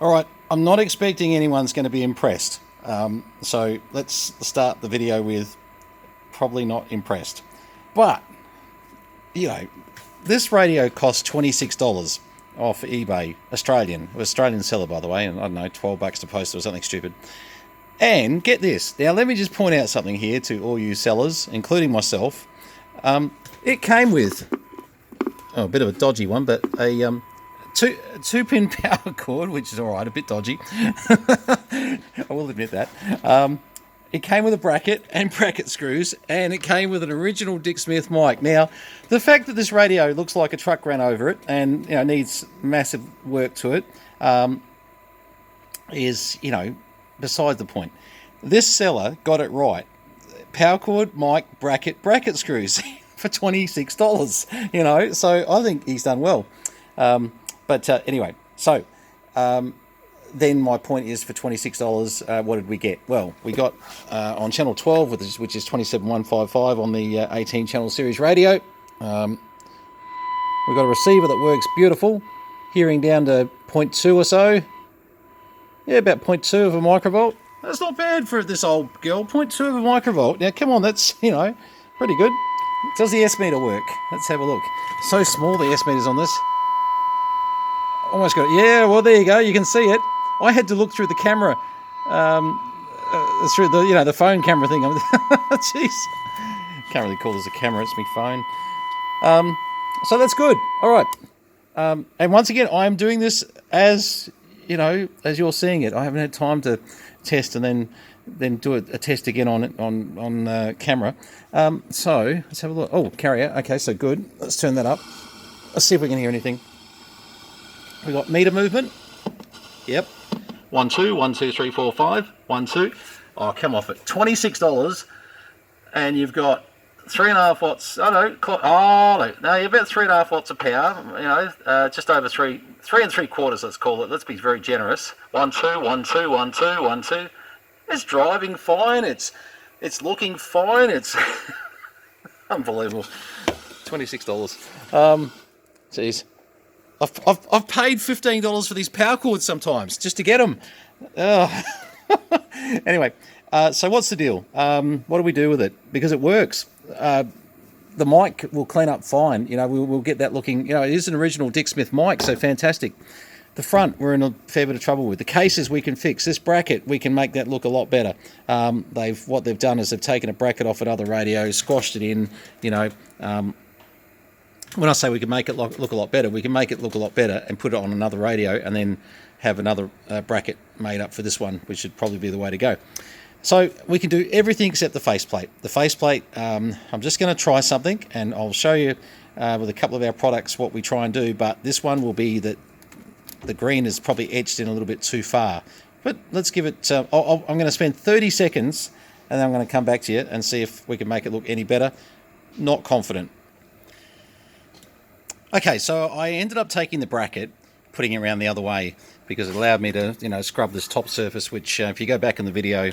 All right, I'm not expecting anyone's going to be impressed. So let's start the video with probably not impressed. But, you know, this radio costs $26 off eBay, Australian seller, by the way, and I don't know, $12 to post or something stupid. And get this, now let me just point out something here to all you sellers, including myself. It came with, a bit of a dodgy one, but a two-pin power cord, which is all right, a bit dodgy. I will admit that. It came with a bracket and bracket screws, and it came with an original Dick Smith mic. Now, the fact that this radio looks like a truck ran over it and needs massive work to it is beside the point. This seller got it right. Power cord, mic, bracket screws for $26. So I think he's done well. But anyway, so then my point is, for $26, what did we get? Well, we got on channel 12, which is 27155 on the 18 channel series radio. We got a receiver that works beautiful, hearing down to 0.2 or so. Yeah, about 0.2 of a microvolt. That's not bad for this old girl. 0.2 of a microvolt. Now, come on, that's pretty good. Does the S meter work? Let's have a look. So small, the S meters on this. Almost got it. Yeah, well, there you go. You can see it. I had to look through the camera, through the phone camera thing. Jeez, can't really call this a camera. It's my phone. So that's good. All right. And once again, I am doing this as you're seeing it. I haven't had time to test and then do a test again on camera. So let's have a look. Oh, carrier. Okay, so good. Let's turn that up. Let's see if we can hear anything. We got meter movement. Yep. 1 2 1 2 3 4 5 1 2. Oh, come off it. $26, and you've got 3.5 watts. No, you're about 3.5 watts of power. Just over 3 3/4. Let's call it. Let's be very generous. 1 2 1 2 1 2 1 2. It's driving fine. It's looking fine. It's unbelievable. $26. Jeez. I've paid $15 for these power cords sometimes just to get them. Anyway, so what's the deal? What do we do with it? Because it works. The mic will clean up fine. We'll get that looking. It is an original Dick Smith mic, so fantastic. The front, we're in a fair bit of trouble with. The cases we can fix. This bracket, we can make that look a lot better. What they've done is they've taken a bracket off another radio, squashed it in. When I say we can make it look a lot better, we can make it look a lot better and put it on another radio and then have another bracket made up for this one, which should probably be the way to go. So we can do everything except the faceplate. The faceplate, I'm just going to try something, and I'll show you with a couple of our products what we try and do, but this one will be that the green is probably etched in a little bit too far. But let's give it, I'm going to spend 30 seconds and then I'm going to come back to you and see if we can make it look any better. Not confident. Okay, so I ended up taking the bracket, putting it around the other way, because it allowed me to, scrub this top surface, which if you go back in the video,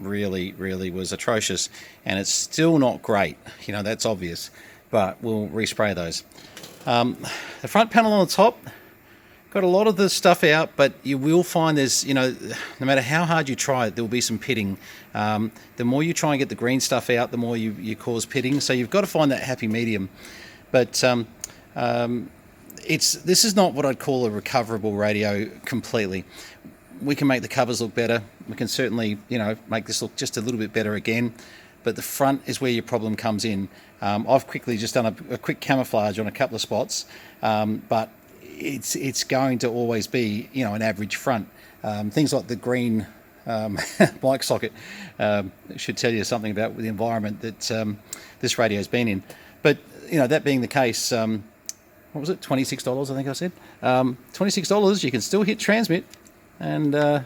really, really was atrocious. And it's still not great, that's obvious, but we'll respray those. The front panel on the top, got a lot of the stuff out, but you will find there's, no matter how hard you try it, there will be some pitting. The more you try and get the green stuff out, the more you cause pitting. So you've got to find that happy medium. But this is not what I'd call a recoverable radio completely. We can make the covers look better. We can certainly, make this look just a little bit better again. But the front is where your problem comes in. I've quickly just done a quick camouflage on a couple of spots, but it's going to always be, an average front. Things like the green mic socket should tell you something about the environment that this radio's been in. But that being the case, what was it? $26, I think I said. $26. You can still hit transmit, and it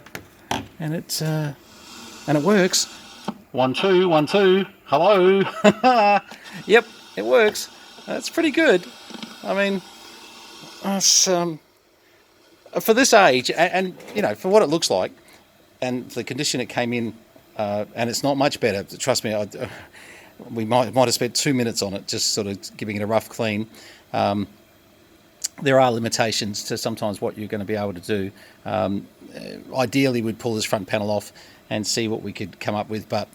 works. 1 2 1 2. Hello. Yep, it works. That's pretty good. I mean, it's, for this age, and for what it looks like, and the condition it came in, and it's not much better. Trust me, we might have spent 2 minutes on it, just sort of giving it a rough clean. there are limitations to sometimes what you're going to be able to do. Ideally, we'd pull this front panel off and see what we could come up with, but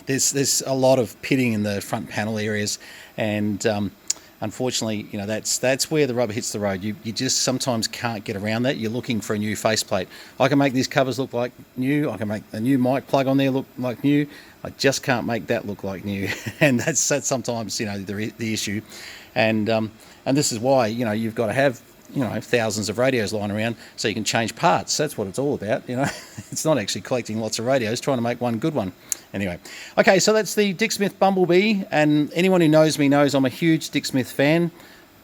there's a lot of pitting in the front panel areas, and unfortunately, that's where the rubber hits the road. You just sometimes can't get around that. You're looking for a new faceplate. I can make these covers look like new. I can make a new mic plug on there look like new. I just can't make that look like new, and that's sometimes the issue, and this is why you've got to have thousands of radios lying around so you can change parts. That's what it's all about. It's not actually collecting lots of radios, trying to make one good one. Anyway, okay, so that's the Dick Smith Bumblebee, and anyone who knows me knows I'm a huge Dick Smith fan.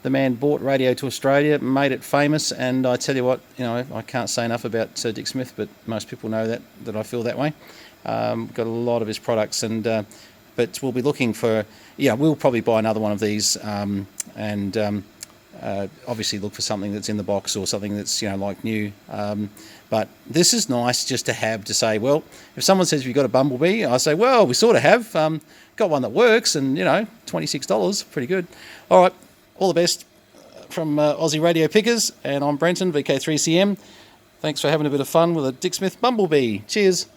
The man brought radio to Australia, made it famous, and I tell you what, I can't say enough about Dick Smith, but most people know that I feel that way. Got a lot of his products, and but we'll be looking for, we'll probably buy another one of these, and obviously look for something that's in the box or something that's like new. But this is nice just to have to say, well, if someone says you've got a Bumblebee, I say, well, we sort of have. Got one that works, and $26, pretty good. All right, all the best from Aussie Radio Pickers, and I'm Brenton, VK3CM. Thanks for having a bit of fun with a Dick Smith Bumblebee. Cheers.